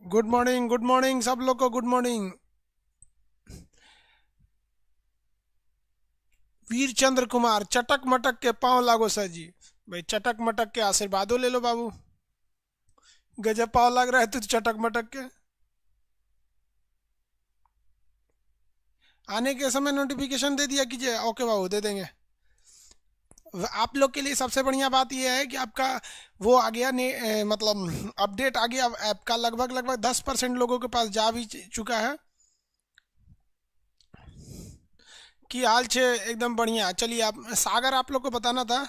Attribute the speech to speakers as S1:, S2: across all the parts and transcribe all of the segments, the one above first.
S1: Good morning सब लोग को गुड मॉर्निंग। वीर चंद्र कुमार, चटक मटक के पांव लागो सर जी। भाई चटक मटक के आशीर्वादों ले लो बाबू। गजब पाँव लग रहा है तो चटक मटक के। आने के समय नोटिफिकेशन दे दिया कीजिए। ओके बाबू, दे देंगे। आप लोग के लिए सबसे बढ़िया बात यह है कि आपका वो आ गया मतलब अपडेट आ गया ऐप का। लगभग लगभग 10% लोगों के पास जा भी चुका है। कि हाल छे एकदम बढ़िया। चलिए, आप सागर आप लोग को बताना था।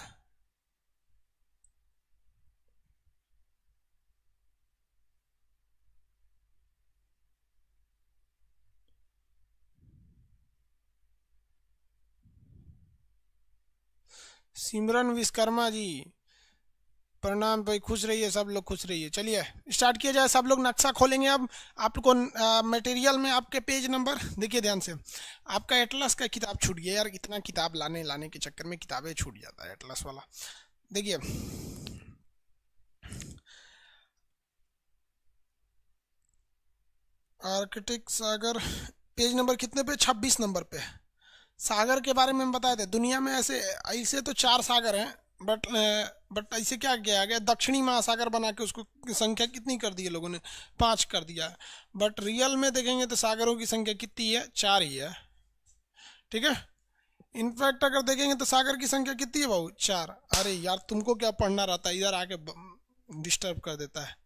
S1: सिमरन विश्वकर्मा जी, प्रणाम भाई। खुश रहिए, सब लोग खुश रहिए। चलिए स्टार्ट किया जाए। सब लोग नक्शा खोलेंगे अब। आपको मटेरियल में आपके पेज नंबर देखिए ध्यान से। आपका एटलस का किताब छूट गया यार। इतना किताब लाने लाने के चक्कर में किताबें छूट जाता है एटलस वाला। देखिए, आर्किटिक सागर पेज नंबर कितने पे? 26 नंबर पे। सागर के बारे में हम बताए थे। दुनिया में ऐसे ऐसे तो 4 सागर हैं, बट बट ऐसे क्या किया गया, दक्षिणी महासागर बना के उसको संख्या कितनी कर दी है लोगों ने? 5 कर दिया है। बट रियल में देखेंगे तो सागरों की संख्या कितनी है? 4 ही है। ठीक है। इनफैक्ट अगर देखेंगे तो सागर की संख्या कितनी है भाऊ? 4। अरे यार, तुमको क्या पढ़ना रहता है, इधर आके डिस्टर्ब कर देता है।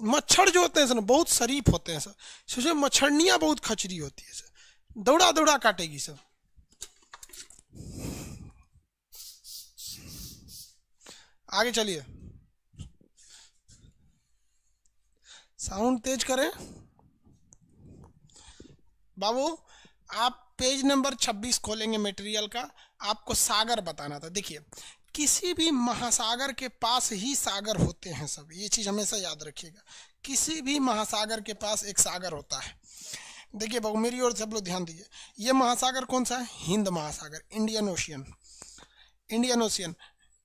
S1: मच्छर जो होते हैं सर बहुत शरीफ होते हैं सर। सोचिए, मच्छरनियाँ बहुत खचरी होती है सर। दौड़ा दौड़ा काटेगी सर। आगे चलिए। साउंड तेज करें बाबू। आप पेज नंबर 26 खोलेंगे मटेरियल का। आपको सागर बताना था। देखिए, किसी भी महासागर के पास ही सागर होते हैं सब। ये चीज हमेशा याद रखिएगा। किसी भी महासागर के पास एक सागर होता है। देखिए बाबू, मेरी ओर से सब लोग ध्यान दीजिए। ये महासागर कौन सा है? हिंद महासागर, Indian ocean. Indian ocean.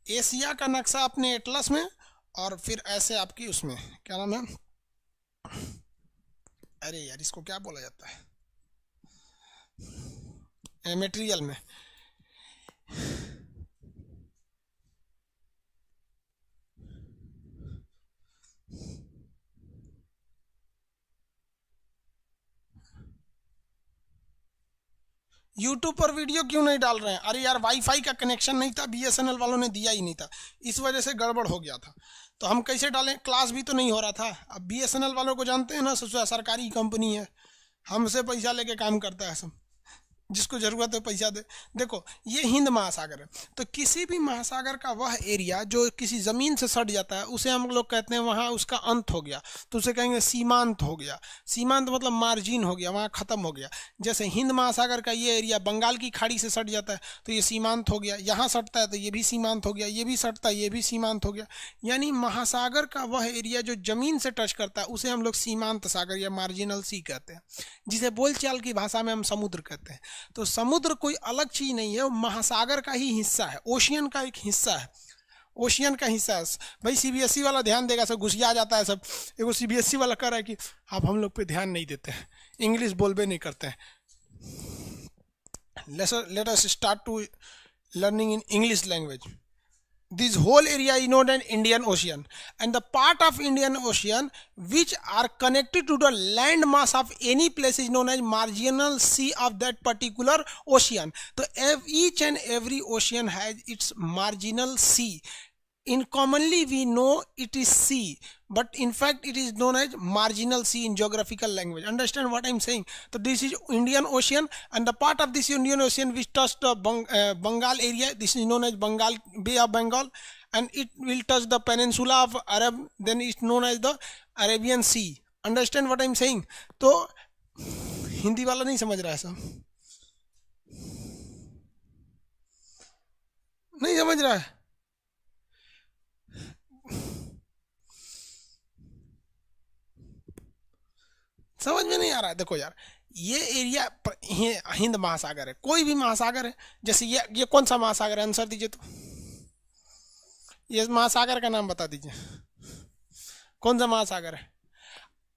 S1: Asia का नक्शा अपने एटलस में, और फिर ऐसे आपकी उसमें क्या नाम है, अरे यार इसको क्या बोला जाता है, मटेरियल में। यूट्यूब पर वीडियो क्यों नहीं डाल रहे हैं? अरे यार, वाईफाई का कनेक्शन नहीं था, बीएसएनएल वालों ने दिया ही नहीं था। इस वजह से गड़बड़ हो गया था। तो हम कैसे डालें? क्लास भी तो नहीं हो रहा था। अब बीएसएनएल वालों को जानते हैं ना, सरकारी कंपनी है। हमसे पैसा लेके काम करता है सब। जिसको जरूरत है पैसा दे। देखो, ये हिंद महासागर है। तो किसी भी महासागर का वह एरिया जो किसी जमीन से सट जाता है उसे हम लोग कहते हैं वहाँ उसका अंत हो गया, तो उसे कहेंगे सीमांत हो गया। सीमांत मतलब मार्जिन हो गया, वहाँ खत्म हो गया। जैसे हिंद महासागर का ये एरिया बंगाल की खाड़ी से सट जाता है तो ये सीमांत हो गया। यहाँ सटता है तो ये भी सीमांत हो गया, ये भी सटता है ये भी सीमांत हो गया। यानी महासागर का वह एरिया जो जमीन से टच करता है उसे हम लोग सीमांत सागर या मार्जिनल सी कहते हैं, जिसे बोलचाल की भाषा में हम समुद्र कहते हैं। तो समुद्र कोई अलग चीज नहीं है, वो महासागर का ही हिस्सा है, ओशियन का एक हिस्सा है। ओशियन का हिस्सा है भाई। सीबीएसई वाला ध्यान देगा, सब घुसिया जाता है सब। एगो सीबीएसई वाला कह रहा है कि आप हम लोग पे ध्यान नहीं देते हैं, इंग्लिश बोलबे नहीं करते हैं। Let us start to learning in English language. This whole area is known as Indian Ocean, and the part of Indian Ocean which are connected to the land mass of any place is known as marginal sea of that particular ocean. So each and every ocean has its marginal sea. In commonly we know it is sea, but in fact it is known as marginal sea in geographical language. Understand what I'm saying? So this is Indian Ocean, and the part of this Indian Ocean which touch the Bengal area, this is known as Bengal, Bay of Bengal, and it will touch the peninsula of Arab, then it's known as the Arabian Sea. Understand what I'm saying? तो हिंदी वाला नहीं समझ रहा है सब? नहीं समझ रहा है? समझ में नहीं आ रहा है? देखो यार, ये एरिया हिंद महासागर है। कोई भी महासागर है, जैसे ये कौन सा महासागर है? आंसर दीजिए तो। ये महासागर का नाम बता दीजिए। कौन सा महासागर है?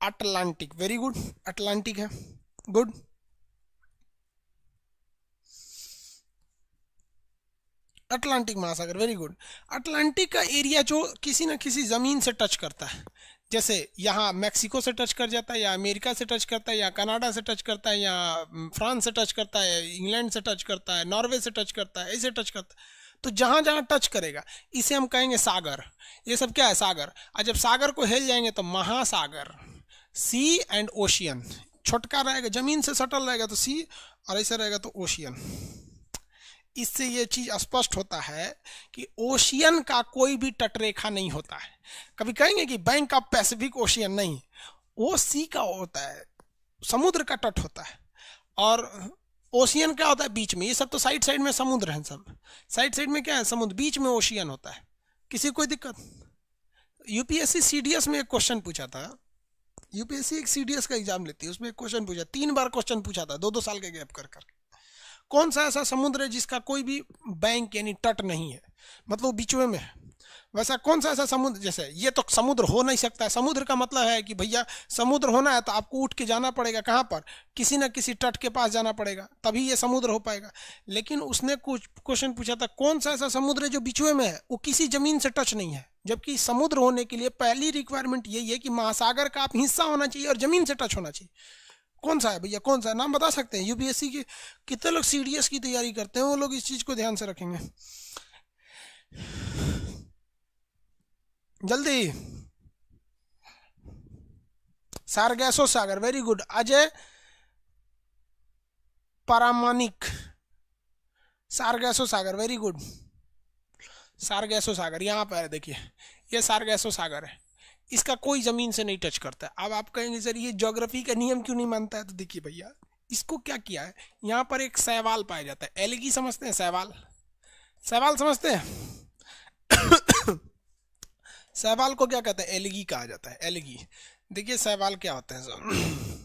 S1: अटलांटिक, वेरी गुड, अटलांटिक है, गुड। अटलांटिक महासागर, वेरी गुड। अटलांटिक का एरिया जो किसी न किसी ज़मीन से टच करता है, जैसे यहाँ मैक्सिको से टच कर जाता है, या अमेरिका से टच करता है, या कनाडा से टच करता है, या फ्रांस से टच करता है, इंग्लैंड से टच करता है, नॉर्वे से टच करता है, ऐसे टच करता है। तो जहाँ जहाँ टच करेगा इसे हम कहेंगे सागर। ये सब क्या है? सागर। और जब सागर को हिल जाएंगे तो महासागर, सी एंड ओशियन। छोटका रहेगा, जमीन से सटल रहेगा तो सी, और ऐसे रहेगा तो ओशियन। इससे ये चीज स्पष्ट होता है कि ओशियन का कोई भी तटरेखा नहीं होता है। कभी कहेंगे कि बैंक ऑफ पैसिफिक ओशियन, नहीं, वो सी का होता है, समुद्र का तट होता है। और ओशियन क्या होता है? बीच में। ये सब तो साइड साइड में समुद्र हैं, सब साइड साइड में क्या है? समुद्र, बीच में ओशियन होता है। किसी कोई दिक्कत? यूपीएससी सीडीएस में एक क्वेश्चन पूछा था, यूपीएससी एक सीडीएस का एग्जाम लेती है, उसमें एक क्वेश्चन पूछा, 3 बार क्वेश्चन पूछा था, 2-2 साल के गैप कर कर। कौन सा ऐसा समुद्र है जिसका कोई भी बैंक यानी तट नहीं है, मतलब बीचों में है? वैसा कौन सा ऐसा समुद्र, जैसे ये तो समुद्र हो नहीं सकता है। समुद्र का मतलब है कि भैया समुद्र होना है तो आपको उठ के जाना पड़ेगा, कहाँ पर? किसी न किसी तट के पास जाना पड़ेगा, तभी ये समुद्र हो पाएगा। लेकिन उसने कुछ क्वेश्चन पूछा था, कौन सा ऐसा समुद्र है जो बीचों में है, वो किसी जमीन से टच नहीं है। जबकि समुद्र होने के लिए पहली रिक्वायरमेंट यही है कि महासागर का आप हिस्सा होना चाहिए और जमीन से टच होना चाहिए। कौन सा है भैया, कौन सा है? नाम बता सकते हैं? यूपीएससी के कितने लोग सीडीएस की तैयारी करते हैं, वो लोग इस चीज को ध्यान से रखेंगे। जल्दी। सारगैसो सागर, वेरी गुड। अजय परामानिक, सारगैसो सागर, वेरी गुड। सारगैसो सागर यहाँ पर देखिए, ये सारगैसो सागर है, इसका कोई जमीन से नहीं टच करता है। अब आप कहेंगे सर ये ज्योग्राफी का नियम क्यों नहीं मानता है? तो देखिए भैया, इसको क्या किया है, यहाँ पर एक शैवाल पाया जाता है। एलगी समझते हैं? शैवाल, शैवाल समझते हैं? शैवाल को क्या कहते हैं? एलगी कहा जाता है, एलगी। देखिए शैवाल क्या होते हैं सर,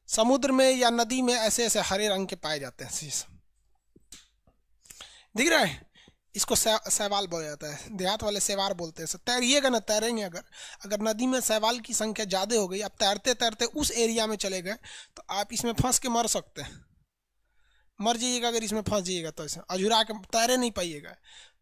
S1: समुद्र में या नदी में ऐसे ऐसे हरे रंग के पाए जाते हैं, दिख रहा है? इसको शैवाल बोला जाता है, देहात वाले शैवाल बोलते हैं। तैरिएगा ना, तैरेंगे अगर नदी में शैवाल की संख्या ज़्यादा हो गई, आप तैरते तैरते उस एरिया में चले गए तो आप इसमें फंस के मर सकते हैं, मर जाइएगा। अगर इसमें फंस जाइएगा तो ऐसे अझुरा के तैरे नहीं पाइएगा।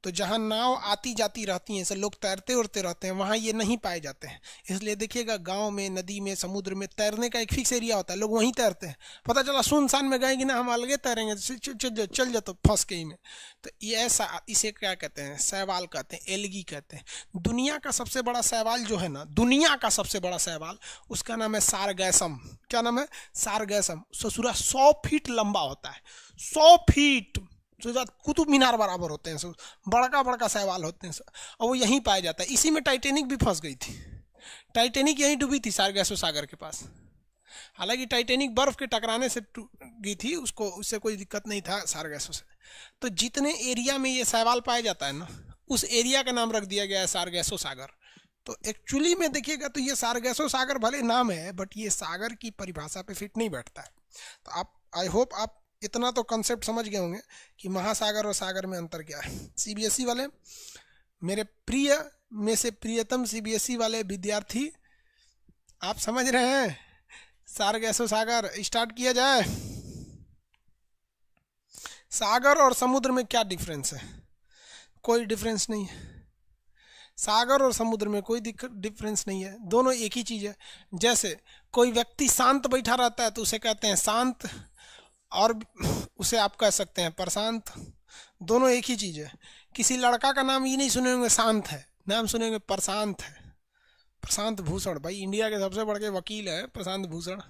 S1: तो जहाँ नाव आती जाती रहती हैं, ऐसे लोग तैरते उड़ते रहते हैं, वहाँ ये नहीं पाए जाते हैं। इसलिए देखिएगा गांव में, नदी में, समुद्र में तैरने का एक फिक्स एरिया होता है, लोग वहीं तैरते हैं। पता चला सुनसान में गए कि ना हम अलगे तैरेंगे, चल जाते फंस के ही में। तो ये ऐसा, इसे क्या कहते हैं? शैवाल कहते हैं, एलगी कहते हैं। दुनिया का सबसे बड़ा शैवाल जो है ना, दुनिया का सबसे बड़ा शैवाल, उसका नाम है सारगैसम। क्या नाम है? सारगैसम। ससुरा 100 फीट लंबा होता है, 100 फीट, कुतुब मीनार बराबर होते हैं, बड़का बड़का शैवाल होते हैं, और वो यहीं पाया जाता है। इसी में टाइटेनिक भी फंस गई थी, टाइटेनिक यहीं डूबी थी सारगैसो सागर के पास। हालांकि टाइटेनिक बर्फ के टकराने से गई थी, उसको उससे कोई दिक्कत नहीं था सारगैसो से। तो जितने एरिया में ये शैवाल पाया जाता है ना, उस एरिया का नाम रख दिया गया है सारगैसो सागर। तो एक्चुअली में देखिएगा तो ये सारगैसो सागर भले नाम है, बट ये सागर की परिभाषा पे फिट नहीं बैठता है। तो आप, आई होप आप इतना तो कंसेप्ट समझ गए होंगे कि महासागर और सागर में अंतर क्या है। सीबीएसई वाले, मेरे प्रिय में से प्रियतम सीबीएसई वाले विद्यार्थी, आप समझ रहे हैं? सारगैसो सागर स्टार्ट किया जाए। सागर और समुद्र में क्या डिफरेंस है? कोई डिफरेंस नहीं है। सागर और समुद्र में कोई डिफरेंस नहीं है, दोनों एक ही चीज़ है। जैसे कोई व्यक्ति शांत बैठा रहता है तो उसे कहते हैं शांत, और उसे आप कह सकते हैं प्रशांत, दोनों एक ही चीज़ है। किसी लड़का का नाम ये नहीं सुने होंगे शांत है, नाम सुनेंगे प्रशांत है। प्रशांत भूषण, भाई इंडिया के सबसे बड़े वकील है प्रशांत भूषण,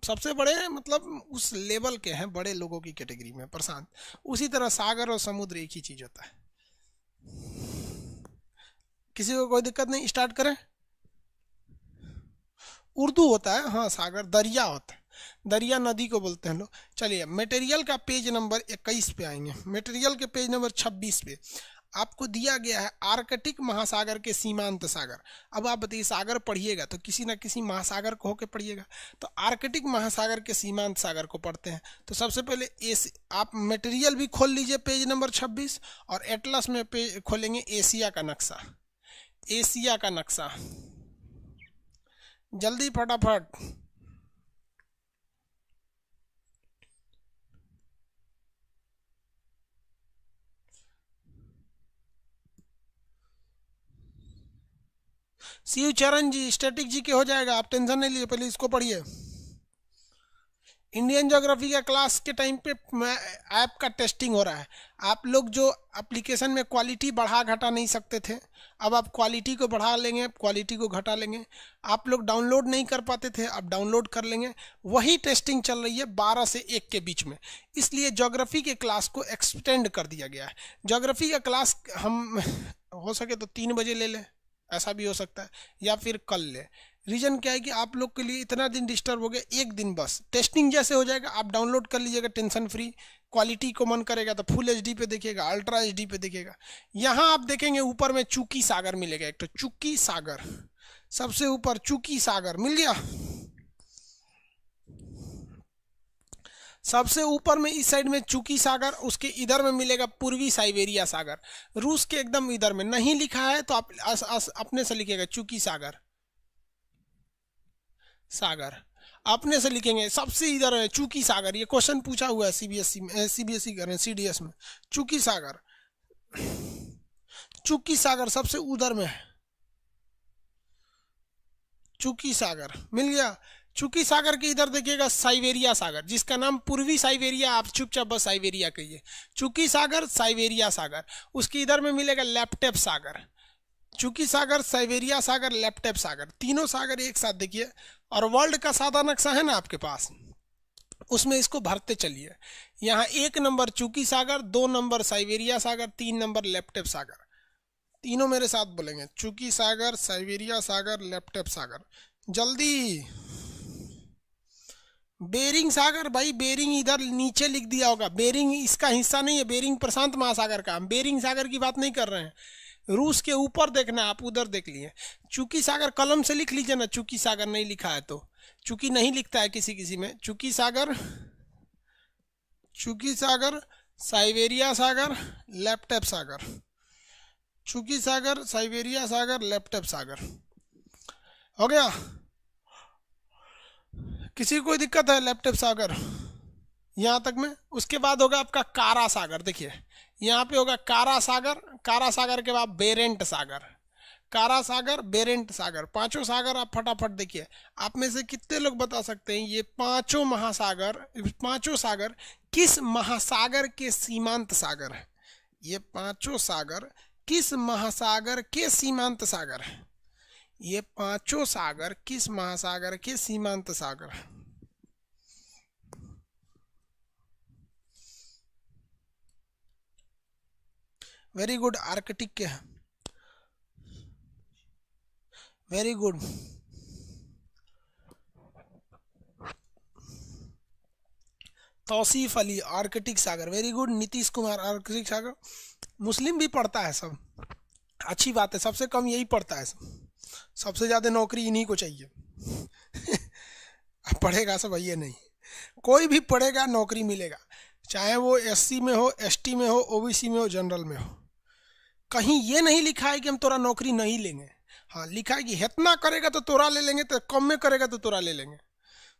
S1: सबसे बड़े मतलब उस लेवल के हैं, बड़े लोगों की कैटेगरी में प्रशांत। उसी तरह सागर और समुद्र एक ही चीज़ होता है। किसी को कोई दिक्कत नहीं? स्टार्ट करें। उर्दू होता है, हाँ। सागर दरिया होता है, दरिया नदी को बोलते हैं लोग। चलिए मटेरियल का पेज नंबर 21 पे आएंगे। मटेरियल के पेज नंबर 26 पे आपको दिया गया है आर्कटिक महासागर के सीमांत सागर। अब आप बताइए, सागर पढ़िएगा तो किसी ना किसी महासागर को होकर पढ़िएगा। तो आर्कटिक महासागर के सीमांत सागर को पढ़ते हैं। तो सबसे पहले आप मटेरियल भी खोल लीजिए पेज नंबर 26, और एटलस में पेज खोलेंगे एशिया का नक्शा। एशिया का नक्शा, जल्दी फटाफट। शिव चरण जी, स्टैटिक जी के हो जाएगा, आप टेंशन नहीं लीजिए, पहले इसको पढ़िए। इंडियन ज्योग्राफी का क्लास के टाइम पे ऐप का टेस्टिंग हो रहा है। आप लोग जो एप्लीकेशन में क्वालिटी बढ़ा घटा नहीं सकते थे, अब आप क्वालिटी को बढ़ा लेंगे, क्वालिटी को घटा लेंगे। आप लोग डाउनलोड नहीं कर पाते थे, अब डाउनलोड कर लेंगे। वही टेस्टिंग चल रही है 12 से 1 के बीच में, इसलिए ज्योग्राफी के क्लास को एक्सटेंड कर दिया गया है। ज्योग्राफी का क्लास हम हो सके तो 3 बजे ले लें, ऐसा भी हो सकता है, या फिर कल ले। रीजन क्या है कि आप लोग के लिए इतना दिन डिस्टर्ब हो गया, एक दिन बस टेस्टिंग जैसे हो जाएगा आप डाउनलोड कर लीजिएगा टेंशन फ्री। क्वालिटी को मन करेगा तो फुल एचडी पे देखिएगा, अल्ट्रा एचडी पे देखिएगा। यहाँ आप देखेंगे ऊपर में चूकी सागर मिलेगा, एक तो चूकी सागर, सबसे ऊपर चूकी सागर मिल गया। सबसे ऊपर में इस साइड में चूकी सागर, उसके इधर में मिलेगा पूर्वी साइबेरिया सागर, रूस के एकदम इधर में। नहीं लिखा है तो आप अपने से लिखिएगा चूकी सागर, सागर अपने से लिखेंगे। सबसे इधर है चूकी सागर, ये क्वेश्चन पूछा हुआ है सीबीएसई में, सीबीएसई कर रहे हैं सीडीएस में। चूकी सागर, चूकी सागर सबसे उधर में है, चूकी सागर मिल गया। चूकी सागर के इधर देखिएगा साइबेरिया सागर, जिसका नाम पूर्वी साइबेरिया, आप चुपचाप बस साइबेरिया कहिए। चूकी सागर, साइबेरिया सागर, उसके इधर में मिलेगा लैपटेप सागर। चूकी सागर, साइबेरिया सागर, लैपटेप सागर, तीनों सागर एक साथ देखिए। और वर्ल्ड का सादा नक्शा है ना आपके पास, उसमें इसको भरते चलिए। यहाँ 1 नंबर चूकी सागर, 2 नंबर साइबेरिया सागर, 3 नंबर लैपटेप सागर। तीनों मेरे साथ बोलेंगे, चूकी सागर, साइबेरिया सागर, लैपटेप सागर। जल्दी। बेरिंग सागर, भाई बेरिंग इधर नीचे लिख दिया होगा, बेरिंग इसका हिस्सा नहीं है, बेरिंग प्रशांत महासागर का। हम बेरिंग सागर की बात नहीं कर रहे हैं, रूस के ऊपर देखना है, आप उधर देख लिए। चूकी सागर कलम से लिख लीजिए ना, चूकी सागर नहीं लिखा है तो, चूकी नहीं लिखता है किसी किसी में। चूकी सागर, चूकी सागर, साइबेरिया सागर, लैपटेप सागर, चूकी सागर, साइबेरिया सागर, लैपटेप सागर। हो गया? किसी को कोई दिक्कत है लैपटेप सागर यहाँ तक में? उसके बाद होगा आपका कारा सागर, देखिए यहाँ पे होगा कारा सागर, कारा सागर के बाद बेरेंट सागर, कारा सागर, बेरेंट सागर, 5 सागर आप फटाफट देखिए। आप में से कितने लोग बता सकते हैं ये 5 महासागर, 5 सागर किस महासागर के सीमांत सागर है? ये 5 सागर किस महासागर के सीमांत सागर है? ये 5 सागर किस महासागर के सीमांत सागर है? वेरी गुड, आर्कटिक के हैं, very good. Tauseef Ali, Arctic सागर, very good. Nitish Kumar, Arctic सागर। मुस्लिम भी पढ़ता है सब, अच्छी बात है, सबसे कम यही पढ़ता है सब, सबसे ज़्यादा नौकरी इन्हीं को चाहिए। पढ़ेगा सब ये नहीं, कोई भी पढ़ेगा नौकरी मिलेगा, चाहे वो एससी में हो, एसटी में हो, ओबीसी में हो, जनरल में हो। कहीं ये नहीं लिखा है कि हम तोरा नौकरी नहीं लेंगे। हाँ लिखा है कि इतना करेगा तो तोरा ले लेंगे, तो कम में करेगा तो तोरा ले लेंगे।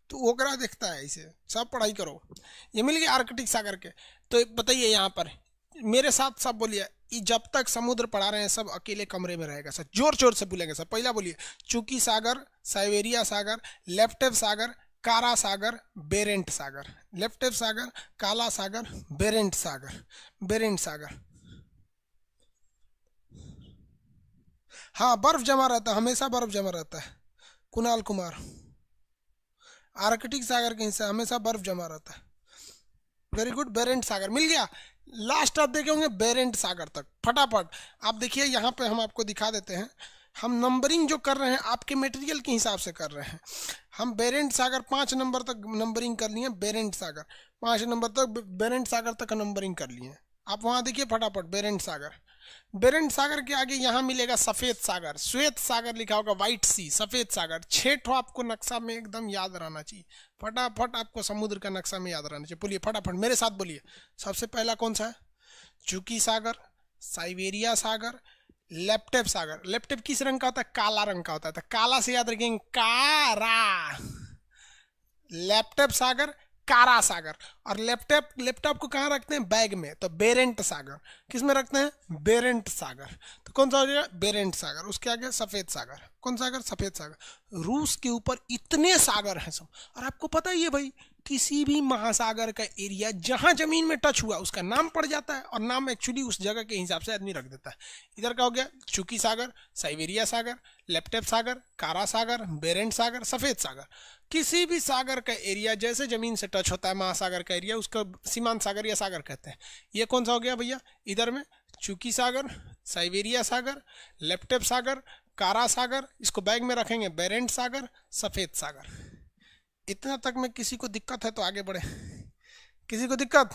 S1: तो ओकरा देखता है इसे, सब पढ़ाई करो। ये मिल गया आर्कटिक सागर के। तो बताइए यहाँ पर मेरे साथ सब बोलिए, जब तक समुद्र पढ़ा रहे हैं सब अकेले कमरे में रहेगा सर, जोर जोर से बोलेंगे सर। पहला बोलिए, चूकी सागर, साइबेरिया सागर, लैपटेप सागर, कारा सागर, बेरेंट सागर, लैपटेप सागर, काला सागर, बेरेंट सागर, बेरेंट सागर। हाँ बर्फ जमा रहता है, हमेशा बर्फ जमा रहता है। कुणाल कुमार, आर्कटिक सागर के हिस्सा हमेशा बर्फ जमा रहता है। वेरी गुड, बेरेंट सागर मिल गया। लास्ट आप देखे होंगे बेरेंट सागर तक, फटाफट आप देखिए। यहाँ पे हम आपको दिखा देते हैं, हम नंबरिंग जो कर रहे हैं आपके मटेरियल के हिसाब से कर रहे हैं। हम बेरेंट सागर 5 नंबर तक नंबरिंग कर लिए, बेरेंट सागर 5 नंबर तक, बेरेंट सागर तक नंबरिंग कर लिए। आप वहाँ देखिए फटाफट, बेरेंट सागर। बेरेंट सागर के आगे यहाँ मिलेगा सफ़ेद सागर, श्वेत सागर लिखा होगा, व्हाइट सी, सफ़ेद सागर। 6 ठो आपको नक्शा में एकदम याद रहना चाहिए, फटाफट आपको समुद्र का नक्शा में याद रहना चाहिए। बोलिए फटाफट मेरे साथ बोलिए। सबसे पहला कौन सा है? चूकी सागर, साइबेरिया सागर, लेप्टेप सागर, लेप्टेप किस रंग का होता है? काला रंग का होता है, तो काला से याद रखेंगे कारा। लेप्टेप सागर, कारा सागर। और लैपटॉप, लैपटॉप को कहाँ रखते हैं? बैग में, तो बेरेंट सागर। किस में रखते हैं? बेरेंट सागर। तो कौन सा हो जाएगा? बेरेंट सागर। उसके आगे सफेद सागर। कौन सागर? सफेद सागर। रूस के ऊपर इतने सागर हैं सब। और आपको पता ही है भाई, किसी भी महासागर का एरिया जहां जमीन में टच हुआ उसका नाम पड़ जाता है, और नाम एक्चुअली उस जगह के हिसाब से आदमी रख देता है। इधर का हो गया चुकी सागर, साइबेरिया सागर, लेप्टेप सागर, कारा सागर, बेरेंट सागर, सफेद सागर। किसी भी सागर का एरिया जैसे जमीन से टच होता है महासागर का एरिया, उसका सीमांत सागर या सागर कहते हैं। ये कौन सा हो गया भैया? इधर में चुकी सागर, साइबेरिया सागर, लेप्टेप सागर, कारा सागर, इसको बैग में रखेंगे बेरेंट सागर, सफेद सागर। इतना तक में किसी को दिक्कत है तो आगे बढ़े। किसी को दिक्कत?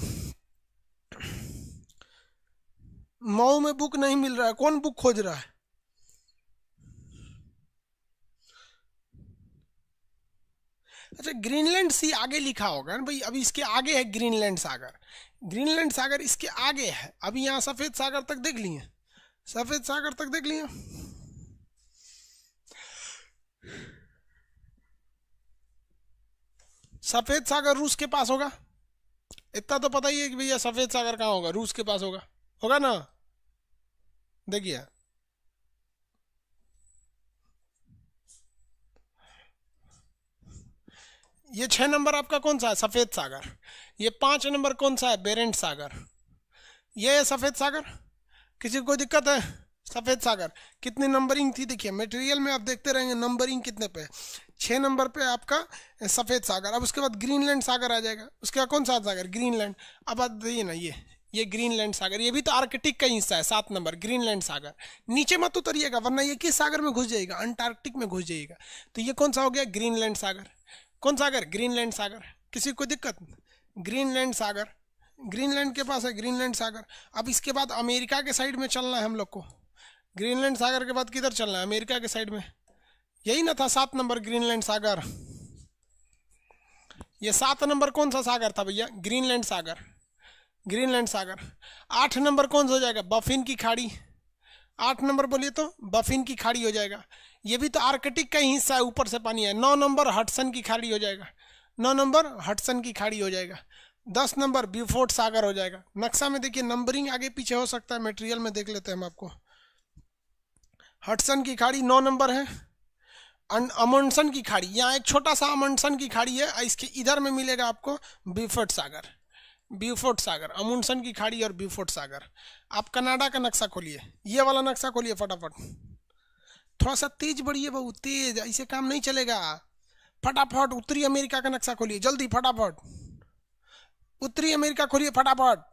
S1: मऊ में बुक नहीं मिल रहा है, कौन बुक खोज रहा है? अच्छा, ग्रीनलैंड सी आगे लिखा होगा ना भाई, अभी इसके आगे है ग्रीनलैंड सागर। ग्रीनलैंड सागर इसके आगे है। अभी यहाँ सफेद सागर तक देख लिए, सफेद सागर तक देख लिए। सफेद सागर रूस के पास होगा, इतना तो पता ही है कि भैया सफेद सागर कहाँ होगा? रूस के पास होगा, होगा ना? देखिए, ये 6 नंबर आपका कौन सा है? सफेद सागर। ये 5 नंबर कौन सा है? बेरेंट सागर। ये है सफेद सागर। किसी को कोई दिक्कत है? सफेद सागर कितनी नंबरिंग थी? देखिए मटेरियल में आप देखते रहेंगे नंबरिंग कितने पे। 6 नंबर पे आपका सफेद सागर। अब उसके बाद ग्रीनलैंड सागर आ जाएगा। उसके बाद कौन सा सागर? ग्रीनलैंड। अब आप देखिए ना, ये ग्रीनलैंड सागर, ये भी तो आर्कटिक का हिस्सा है। 7 नंबर ग्रीनलैंड सागर। नीचे मत उतरिएगा वरना ये किस सागर में घुस जाएगा? अंटार्कटिक में घुस जाएगा। तो ये कौन सा हो गया? ग्रीनलैंड सागर। कौन सागर? ग्रीनलैंड सागर। किसी को दिक्कत? ग्रीनलैंड सागर, ग्रीनलैंड के पास है ग्रीनलैंड सागर। अब इसके बाद अमेरिका के साइड में चलना है हम लोग को। ग्रीनलैंड सागर के बाद किधर चलना है? अमेरिका के साइड में। यही ना था 7 नंबर ग्रीनलैंड सागर। ये 7 नंबर कौन सा सागर था भैया? ग्रीनलैंड सागर, ग्रीनलैंड सागर। 8 नंबर कौन सा हो जाएगा? बफिन की खाड़ी। 8 नंबर बोलिए तो बफिन की खाड़ी हो जाएगा। ये भी तो आर्कटिक का ही हिस्सा है, ऊपर से पानी है। 9 नंबर हडसन की खाड़ी हो जाएगा। 9 नंबर हडसन की खाड़ी हो जाएगा। 10 नंबर ब्यूफोर्ट सागर हो जाएगा। नक्शा में देखिए नंबरिंग आगे पीछे हो सकता है, मटेरियल में देख लेते हैं हम आपको। हडसन की खाड़ी 9 नंबर है। अमंडसन की खाड़ी, यहाँ एक छोटा सा अमंडसन की खाड़ी है, इसके इधर में मिलेगा आपको ब्यूफोर्ट सागर। ब्यूफोर्ट सागर, अमुंडसन की खाड़ी और ब्यूफोर्ट सागर। आप कनाडा का नक्शा खोलिए, ये वाला नक्शा खोलिए फटाफट। थोड़ा सा तेज बढ़िए बहू, तेज, ऐसे काम नहीं चलेगा। फटाफट उत्तरी अमेरिका का नक्शा खोलिए जल्दी फटाफट। उत्तरी अमेरिका खोलिए फटाफट।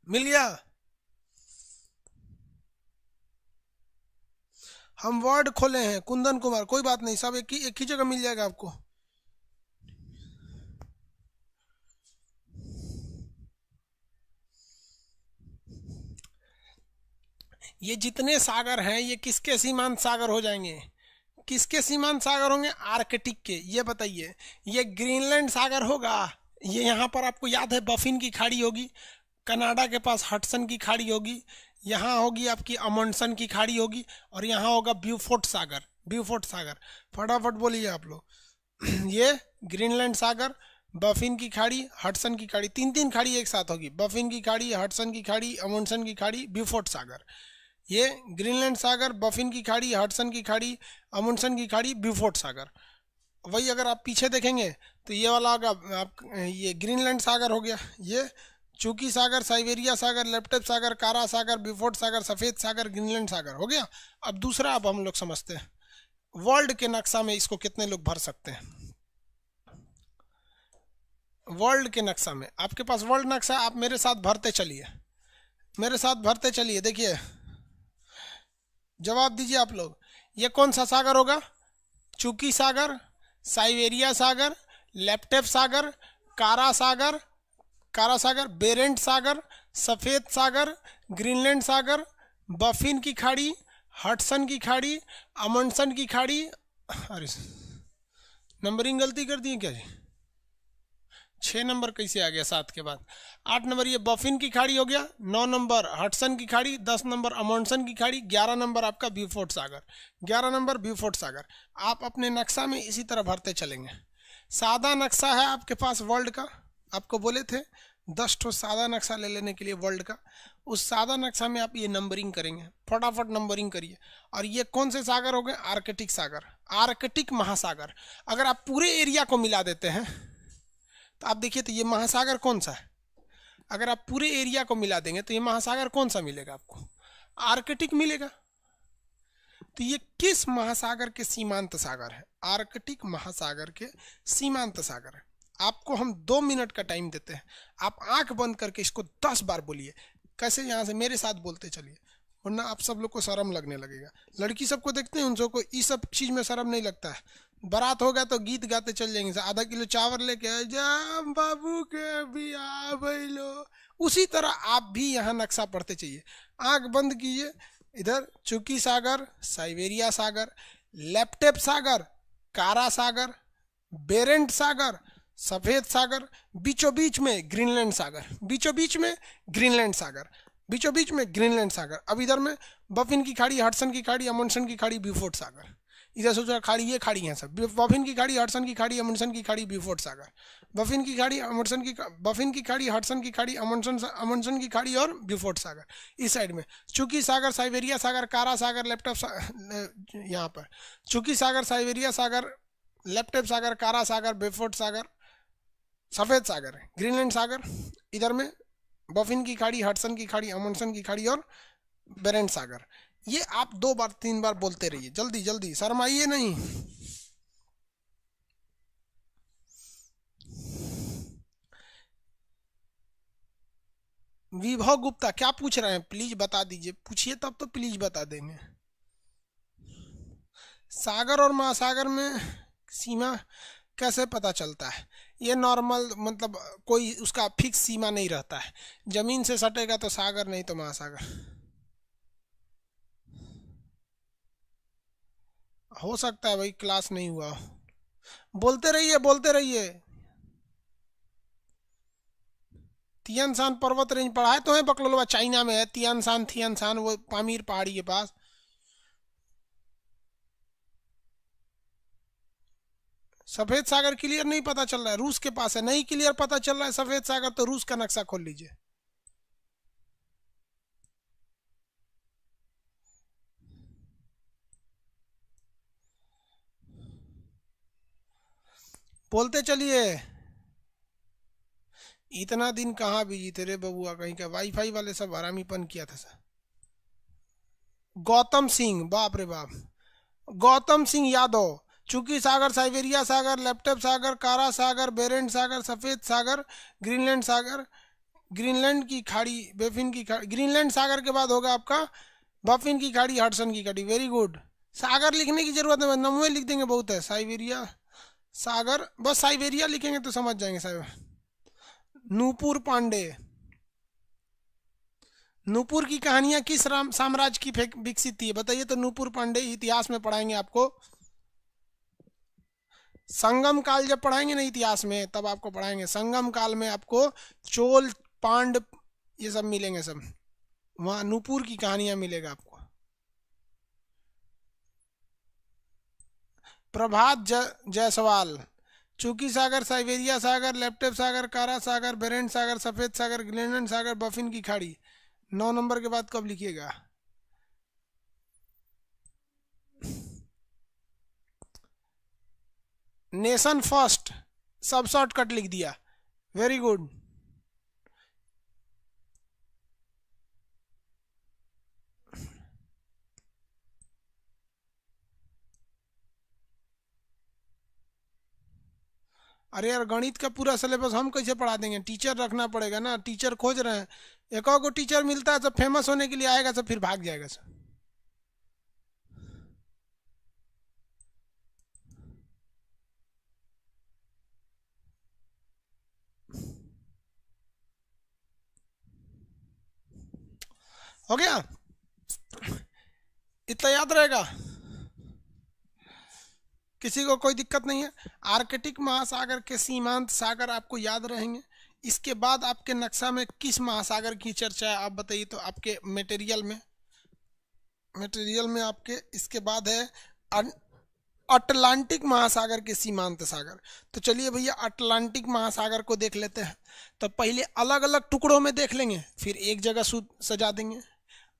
S1: मिल गया? हम वर्ड खोले हैं कुंदन कुमार, कोई बात नहीं, सब एक ही जगह मिल जाएगा आपको। ये जितने सागर हैं ये किसके सीमांत सागर हो जाएंगे? किसके सीमांत सागर होंगे? आर्कटिक के। ये बताइए, ये ग्रीनलैंड सागर होगा, ये यहाँ पर आपको याद है बफिन की खाड़ी होगी, कनाडा के पास हडसन की खाड़ी होगी, यहाँ होगी आपकी अमंडसन की खाड़ी होगी, और यहाँ होगा ब्यूफोर्ट सागर। ब्यूफोर्ट सागर फटाफट बोलिए आप लोग। ये ग्रीनलैंड सागर, बफिन की खाड़ी, हडसन की खाड़ी, 3 खाड़ी एक साथ होगी। बफिन की खाड़ी, हडसन की खाड़ी, अमंडसन की खाड़ी, ब्यूफोर्ट सागर। ये ग्रीनलैंड सागर, बफिन की खाड़ी, हडसन की खाड़ी, अमुंडसन की खाड़ी, ब्यूफोर्ट सागर। वही अगर आप पीछे देखेंगे तो ये वाला होगा आप, ये ग्रीनलैंड सागर हो गया। ये चूकी सागर, साइबेरिया सागर, लेप्टेप सागर, कारा सागर, ब्यूफोर्ट सागर, सफ़ेद सागर, ग्रीनलैंड सागर हो गया। अब दूसरा अब हम लोग समझते हैं वर्ल्ड के नक्शा में इसको कितने लोग भर सकते हैं। वर्ल्ड के नक्शा में, आपके पास वर्ल्ड नक्शा, आप मेरे साथ भरते चलिए, मेरे साथ भरते चलिए। देखिए जवाब दीजिए आप लोग, ये कौन सा सागर होगा? चुकी सागर, साइबेरिया सागर, लेप्टेप सागर, कारा सागर, कारा सागर, बेरेंट सागर, सफ़ेद सागर, ग्रीनलैंड सागर, बफिन की खाड़ी, हडसन की खाड़ी, अमंडसन की खाड़ी। अरे नंबरिंग गलती कर दी है क्या जी? 6 नंबर कैसे आ गया 7 के बाद? 8 नंबर ये बफिन की खाड़ी हो गया, 9 नंबर हडसन की खाड़ी, 10 नंबर अमंडसन की खाड़ी, 11 नंबर आपका ब्यूफोर्ट सागर, 11 नंबर ब्यूफोर्ट सागर। आप अपने नक्शा में इसी तरह भरते चलेंगे। सादा नक्शा है आपके पास वर्ल्ड का, आपको बोले थे 10 ठो सादा नक्शा ले लेने के लिए वर्ल्ड का। उस सादा नक्शा में आप ये नंबरिंग करेंगे, फटाफट नंबरिंग करिए। और ये कौन से सागर हो गए? आर्कटिक सागर, आर्कटिक महासागर। अगर आप पूरे एरिया को मिला देते हैं तो आप देखिए तो ये महासागर कौन सा है? अगर आप पूरे एरिया को मिला देंगे तो ये महासागर कौन सा मिलेगा आपको? आर्कटिक मिलेगा। तो ये किस महासागर के सीमांत सागर है? आर्कटिक महासागर के सीमांत सागर है। आपको हम 2 मिनट का टाइम देते हैं, आप आंख बंद करके इसको 10 बार बोलिए। कैसे? यहाँ से मेरे साथ बोलते चलिए, वरना आप सब लोग को शर्म लगने लगेगा। लड़की सबको देखते हैं, उन सबको इस सब चीज़ में शर्म नहीं लगता है। बारात होगा तो गीत गाते चल जाएंगे, आधा किलो चावल लेके जा बाबू के बिया भइलो। उसी तरह आप भी यहाँ नक्शा पढ़ते चाहिए। आंख बंद कीजिए, इधर चुकी सागर, साइबेरिया सागर, लेप्टेप सागर, कारा सागर, बेरेंट सागर, सफेद सागर, बीचों बीच में ग्रीनलैंड सागर, बीचों बीच में ग्रीनलैंड सागर, बीचों बीच में ग्रीनलैंड सागर। अब इधर में बफिन की खाड़ी, हडसन की खाड़ी, अमंडसन की खाड़ी, ब्यूफोर्ट सागर। इधर सोचा खाड़ी, ये खाड़ी है सब, बफिन की खाड़ी, हडसन की खाड़ी, अमंडसन की खाड़ी, ब्यूफोर्ट सागर। बफिन की खाड़ी, अमंडसन की, बफिन की खाड़ी, हडसन की खाड़ी, अमंडसन की खाड़ी और ब्यूफोर्ट सागर। इस साइड में चुकी सागर, साइबेरिया सागर, कारा सागर, लेप्टॉप, यहाँ पर चुकी सागर, साइबेरिया सागर, लेप्टेप सागर, कारा सागर, ब्यूफोर्ट सागर, सफ़ेद सागर है, ग्रीनलैंड सागर। इधर में बफिन की खाड़ी, हडसन की खाड़ी, अमंडसन की खाड़ी और बेरेंट सागर। ये आप 2 बार 3 बार बोलते रहिए, जल्दी जल्दी, शर्माइए नहीं। विभव गुप्ता क्या पूछ रहे हैं? प्लीज बता दीजिए, पूछिए तब तो प्लीज बता देंगे। सागर और महासागर में सीमा कैसे पता चलता है? ये नॉर्मल, मतलब कोई उसका फिक्स सीमा नहीं रहता है। जमीन से सटेगा तो सागर, नहीं तो महासागर। हो सकता है भाई क्लास नहीं हुआ। बोलते रहिए, बोलते रहिए। तियानसान पर्वत रेंज पढ़ा है तो है, बकलोलवा चाइना में है। तियानसान, थियानसान, वो पामीर पहाड़ी के पास। सफेद सागर क्लियर नहीं पता चल रहा है, रूस के पास है। नहीं क्लियर पता चल रहा है सफेद सागर, तो रूस का नक्शा खोल लीजिए। बोलते चलिए। इतना दिन कहाँ बिजी थे रे बबुआ, कहीं का वाईफाई वाले सब हरामीपन किया था सर। गौतम सिंह, बाप रे बाप, गौतम सिंह यादव। चुकी सागर, साइबेरिया सागर, लेप्टेप सागर, कारा सागर, बेरेंट सागर, सफेद सागर, ग्रीनलैंड सागर, ग्रीनलैंड की खाड़ी, बेफिन की खाड़ी। ग्रीनलैंड सागर के बाद होगा आपका बफिन की खाड़ी, हडसन की खाड़ी। Very good. सागर लिखने की जरूरत है, नमवे लिख देंगे, बहुत है। साइबेरिया सागर, बस साइबेरिया लिखेंगे तो समझ जाएंगे साहब। नूपुर पांडे। नूपुर की कहानियां किस साम्राज्य की विकसित थी बताइए तो? नूपुर पांडे इतिहास में पढ़ाएंगे आपको। संगम काल जब पढ़ाएंगे ना इतिहास में, तब आपको पढ़ाएंगे। संगम काल में आपको चोल, पांड, ये सब मिलेंगे सब। वहाँ नूपुर की कहानियां मिलेगा आपको। प्रभात जायसवाल। चूकी सागर, साइबेरिया सागर, लेप्टेप सागर, कारा सागर, बेरेंट सागर, सफेद सागर, ग्रीनलैंड सागर, बफिन की खाड़ी। 9 नंबर के बाद कब लिखिएगा? नेशन फर्स्ट, सब शॉर्टकट लिख दिया। Very good. अरे यार गणित का पूरा सिलेबस हम कैसे पढ़ा देंगे, टीचर रखना पड़ेगा ना, टीचर खोज रहे हैं। एक और को टीचर मिलता है सब फेमस होने के लिए आएगा, सब फिर भाग जाएगा सब। हो गया, इतना याद रहेगा, किसी को कोई दिक्कत नहीं है। आर्कटिक महासागर के सीमांत सागर आपको याद रहेंगे। इसके बाद आपके नक्शा में किस महासागर की चर्चा है आप बताइए, तो आपके मटेरियल में आपके इसके बाद है अटलांटिक महासागर के सीमांत सागर। तो चलिए भैया अटलांटिक महासागर को देख लेते हैं। तो पहले अलग अलग टुकड़ों में देख लेंगे, फिर एक जगह सजा देंगे।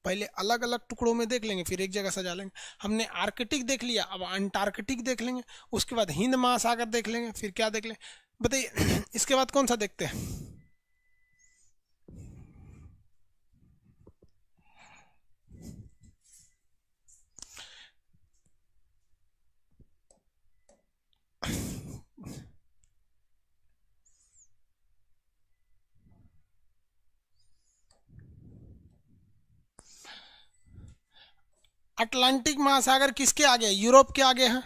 S1: पहले अलग अलग टुकड़ों में देख लेंगे, फिर एक जगह सजा लेंगे। हमने आर्कटिक देख लिया, अब अंटार्कटिक देख लेंगे, उसके बाद हिंद महासागर देख लेंगे, फिर क्या देख लेंगे बताइए। इसके बाद कौन सा देखते हैं? अटलांटिक महासागर किसके आगे है? यूरोप के आगे है,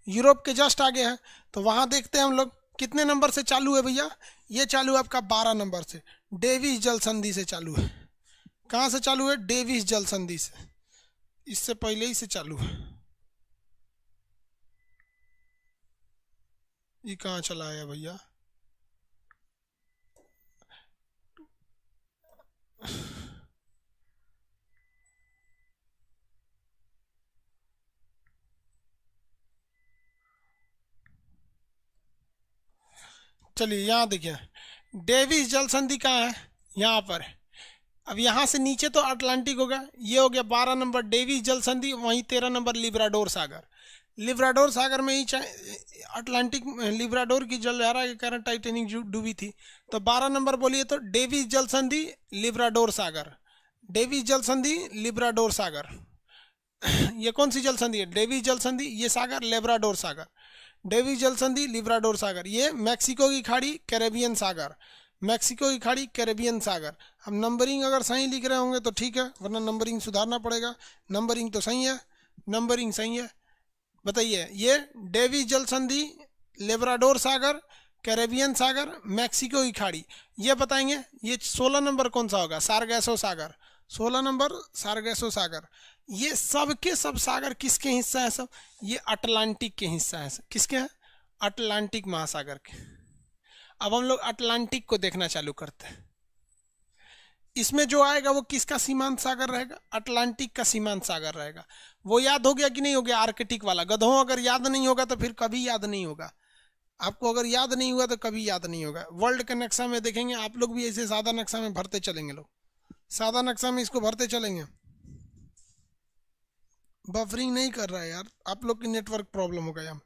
S1: यूरोप के जस्ट आगे है। तो वहां देखते हैं हम लोग कितने नंबर से चालू है भैया। ये चालू है आपका 12 नंबर से, डेविस जल संधि से चालू है। कहाँ से चालू है? डेविस जल संधि से, इससे पहले ही से चालू है। ये कहाँ चला है भैया? चलिए यहाँ देखिए, डेविस जल संधि कहाँ है? यहाँ पर है। अब यहाँ से नीचे तो अटलांटिक होगा, ये हो गया 12 नंबर डेविस जल संधि, वहीं 13 नंबर लिब्राडोर सागर। लिब्राडोर सागर में ही अटलांटिक लिब्राडोर की जलधारा के कारण टाइटेनिक डूबी थी। तो 12 नंबर बोलिए तो डेविस जल संधि लिब्राडोर सागर, डेविस जल संधि लिब्राडोर सागर। ये कौन सी जल संधि है? डेविस जल संधि, ये सागर लेब्राडोर सागर, डेविस जल संधि लिब्राडोर सागर। ये मैक्सिको की खाड़ी कैरेबियन सागर, मैक्सिको की खाड़ी कैरेबियन सागर। अब नंबरिंग अगर सही लिख रहे होंगे तो ठीक है, वरना नंबरिंग सुधारना पड़ेगा। नंबरिंग तो सही है, नंबरिंग सही है। बताइए, ये डेविस जल संधि, लेब्राडोर सागर, कैरेबियन सागर, मैक्सिको की खाड़ी। ये बताएंगे ये 16 नंबर कौन सा होगा? सारगैसो सागर, 16 नंबर सारगैसो सागर। ये सब के सब सागर किसके हिस्सा है? सब ये अटलांटिक के हिस्सा है। किसके हैं? अटलांटिक महासागर के। अब हम लोग अटलांटिक को देखना चालू करते हैं। इसमें जो आएगा वो किसका सीमांत सागर रहेगा? अटलांटिक का सीमांत सागर रहेगा। वो याद हो गया कि नहीं हो गया? आर्कटिक वाला। गधों अगर याद नहीं होगा तो फिर कभी याद नहीं होगा आपको, अगर याद नहीं हुआ तो कभी याद नहीं होगा। वर्ल्ड के नक्शा में देखेंगे आप लोग भी, ऐसे सादा नक्शा में भरते चलेंगे लोग, सादा नक्शा में इसको भरते चलेंगे। बफरिंग नहीं कर रहा है यार, आप लोग की नेटवर्क प्रॉब्लम हो गया।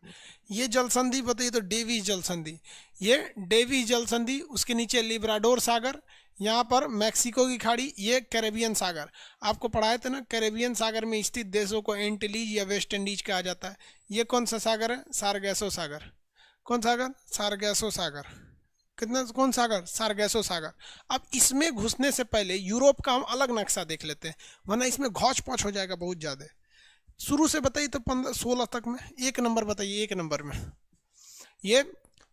S1: ये जल संधि बताइए तो डेविस जल संधि, ये डेविस जल संधि, उसके नीचे लिब्राडोर सागर, यहाँ पर मैक्सिको की खाड़ी, ये कैरेबियन सागर। आपको पढ़ाए थे ना, कैरेबियन सागर में स्थित देशों को एंटीलीज या वेस्ट इंडीज कहा जाता है। ये कौन सा सागर है? सारगैसो सागर। कौन सागर? सारगैसो सागर। कितना कौन सागर? सारगैसो सागर। अब इसमें घुसने से पहले यूरोप का हम अलग नक्शा देख लेते हैं, वरना इसमें घौच पौच हो जाएगा बहुत ज़्यादा। शुरू से बताइए तो 15-16 तक में एक नंबर बताइए। एक नंबर में ये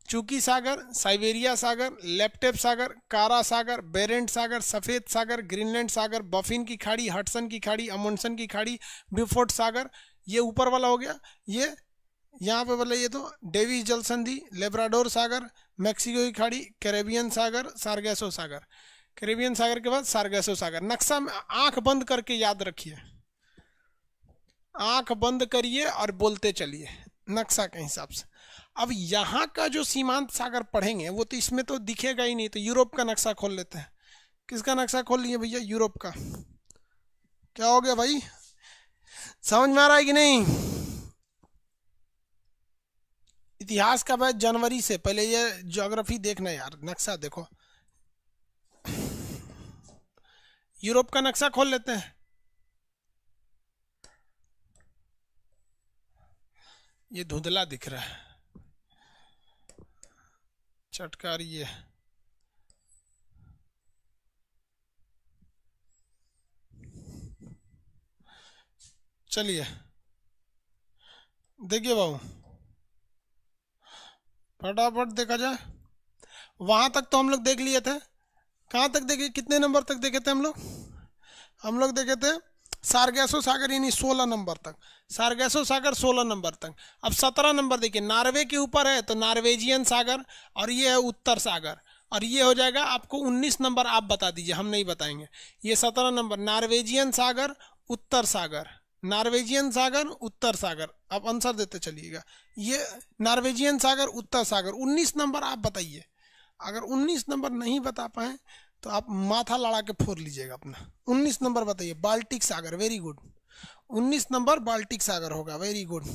S1: चूकी सागर, साइबेरिया सागर, लेप्टेप सागर, कारा सागर, बेरेंट सागर, सफ़ेद सागर, ग्रीनलैंड सागर, बफिन की खाड़ी, हडसन की खाड़ी, अमुंडसन की खाड़ी, ब्यूफोर्ट सागर। ये ऊपर वाला हो गया। ये यहाँ पे बताइए तो डेविस जल संधि, लेब्राडोर सागर, मैक्सिको की खाड़ी, कैरेबियन सागर, सारगैसो सागर। कैरेबियन सागर के बाद सारगैसो सागर। नक्शा में आंख बंद करके याद रखिए, आंख बंद करिए और बोलते चलिए नक्शा के हिसाब से। अब यहाँ का जो सीमांत सागर पढ़ेंगे वो तो इसमें तो दिखेगा ही नहीं, तो यूरोप का नक्शा खोल लेते हैं। किसका नक्शा खोल लिए भैया? यूरोप का। क्या हो गया भाई, समझ में आ रहा है कि नहीं? इतिहास का बैच जनवरी से पहले, ये ज्योग्राफी देखना यार, नक्शा देखो। यूरोप का नक्शा खोल लेते हैं। ये धुंधला दिख रहा है, चटकारी है। चलिए देखिए बाबू, फटाफट देखा जाए। वहां तक तो हम लोग देख लिए थे। कहाँ तक देखे, कितने नंबर तक देखे थे हम लोग? हम लोग देखे थे सारगैसो सागर यानी 16 नंबर तक। सारगैसो सागर 16 नंबर तक। अब 17 नंबर देखिए, नॉर्वे के ऊपर है तो नॉर्वेजियन सागर, और ये है उत्तर सागर, और ये हो जाएगा आपको 19 नंबर। आप बता दीजिए, हम नहीं बताएंगे। ये 17 नंबर नॉर्वेजियन सागर, उत्तर सागर, नॉर्वेजियन सागर, उत्तर सागर। आप आंसर देते चलिएगा। ये नॉर्वेजियन सागर, उत्तर सागर। 19 नंबर आप बताइए। अगर 19 नंबर नहीं बता पाए तो आप माथा लड़ा के फोड़ लीजिएगा अपना। 19 नंबर बताइए। बाल्टिक सागर, वेरी गुड। 19 नंबर बाल्टिक सागर होगा, वेरी गुड।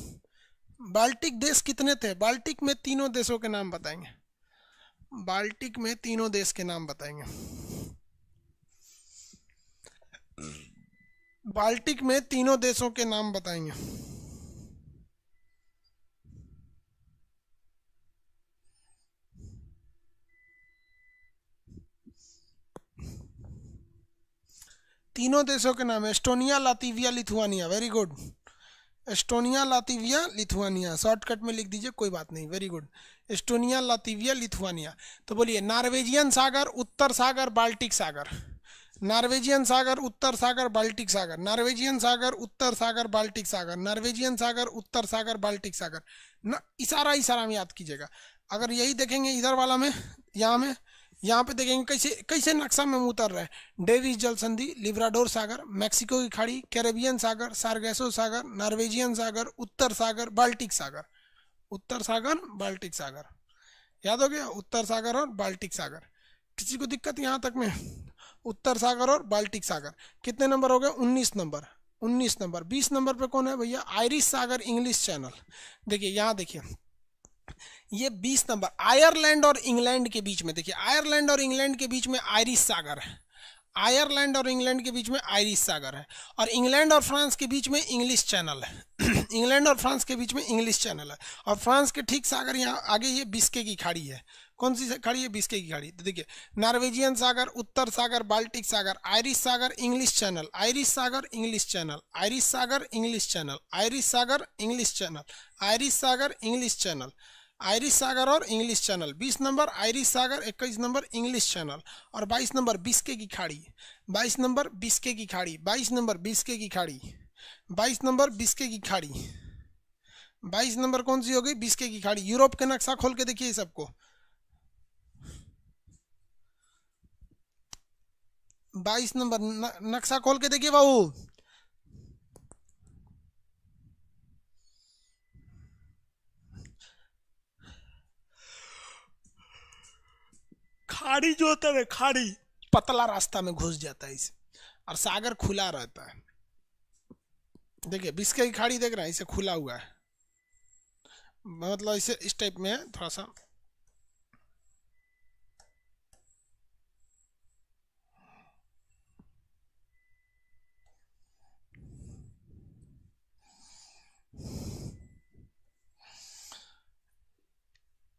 S1: बाल्टिक देश कितने थे? बाल्टिक में तीनों देशों के नाम बताएंगे। बाल्टिक में तीनों देश के नाम बताएंगे। बाल्टिक में तीनों देशों के नाम बताएंगे। तीनों देशों के नाम: Estonia, Latvia, Lithuania. Very good. Estonia, Latvia, Lithuania. Shortcut में लिख दीजिए, कोई बात नहीं। Very good. Estonia, Latvia, Lithuania. तो बोलिए, नॉर्वेजियन सागर, उत्तर सागर, बाल्टिक सागर। नॉर्वेजियन सागर, उत्तर सागर, बाल्टिक सागर। नॉर्वेजियन सागर, उत्तर सागर, बाल्टिक सागर। नॉर्वेजियन सागर, उत्तर सागर, बाल्टिक सागर। न इशारा इशारा में याद कीजिएगा। अगर यही देखेंगे इधर वाला में, यहाँ पे देखेंगे कैसे कैसे नक्शा में उतर रहा है। डेविस जल संधि, लिब्राडोर सागर, मैक्सिको की खाड़ी, कैरेबियन सागर, सार्गेसो सागर, नॉर्वेजियन सागर, उत्तर सागर, बाल्टिक सागर। उत्तर सागर, बाल्टिक सागर। याद हो गया? उत्तर सागर और बाल्टिक सागर। किसी को दिक्कत यहाँ तक में? उत्तर सागर और बाल्टिक सागर। कितने नंबर हो गए? 19 नंबर। 19 नंबर। 20 नंबर पे कौन है भैया? आयरिश सागर, इंग्लिश चैनल। देखिए यहाँ देखिए, ये 20 नंबर आयरलैंड और इंग्लैंड के बीच में। देखिए आयरलैंड और इंग्लैंड के बीच में आयरिश सागर है। आयरलैंड और इंग्लैंड के बीच में आयरिश सागर है। और इंग्लैंड और फ्रांस के बीच में इंग्लिश चैनल है। इंग्लैंड और फ्रांस के बीच में इंग्लिश चैनल है। और फ्रांस के ठीक सागर यहाँ आगे ये बिस्के की खाड़ी है। कौन सी खाड़ी है? बिस्के की खाड़ी। तो देखिए, नॉर्वेजियन सागर, उत्तर सागर, बाल्टिक सागर, आयरिश सागर, इंग्लिश चैनल, आयरिश सागर, इंग्लिश चैनल, आयरिश सागर, इंग्लिश चैनल, आयरिश सागर, इंग्लिश चैनल, आयरिश सागर, इंग्लिश चैनल, आयरिश सागर और इंग्लिश चैनल। 20 नंबर आयरिश सागर, 21 नंबर इंग्लिश चैनल, और 22 नंबर बिस्के की खाड़ी। 22 नंबर बिस्के की खाड़ी। 22 नंबर बिस्के की खाड़ी। 22 number Biscay की खाड़ी। 22 नंबर कौन सी हो गई? बिस्के की खाड़ी। यूरोप के नक्शा खोल के देखिए सबको। 22 नंबर नक्शा खोल के देखिए बाबू। खाड़ी जो होता है, खाड़ी पतला रास्ता में घुस जाता है इसे, और सागर खुला रहता है। देखिए बिस्के की खाड़ी देख रहे हैं, इसे खुला हुआ है, मतलब इसे इस टाइप में है थोड़ा सा।